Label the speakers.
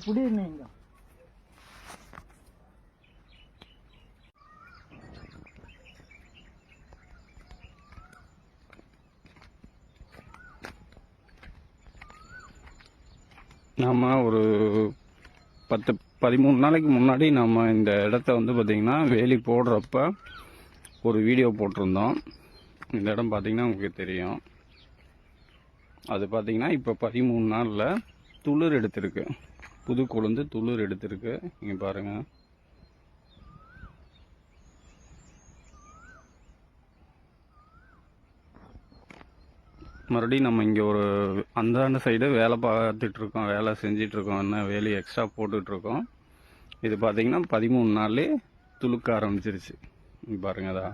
Speaker 1: புடி நீங்க
Speaker 2: நாம் ஒரு 13 நாளைக்கு முன்னாடி நம்ம இந்த இடத்த வந்து பார்த்திங்கன்னா வேலி போடுறப்ப ஒரு வீடியோ போட்டிருந்தோம். இந்த இடம் பார்த்திங்கன்னா உங்களுக்கு தெரியும். அது பார்த்திங்கன்னா இப்போ 13 நாளில் துளிர் எடுத்திருக்கு, புது கொழுந்து துளிர் எடுத்திருக்கு. இங்கே பாருங்கள். மறுபடியும் நம்ம இங்கே ஒரு அந்தாண்ட சைடு வேலை பார்த்துட்ருக்கோம், வேலை செஞ்சிட்ருக்கோம், என்ன வேலி எக்ஸ்ட்ரா போட்டுட்ருக்கோம். இது பார்த்திங்கன்னா 13 நாள்லேயே துளுக்க ஆரம்பிச்சிருச்சு. பாருங்கள்.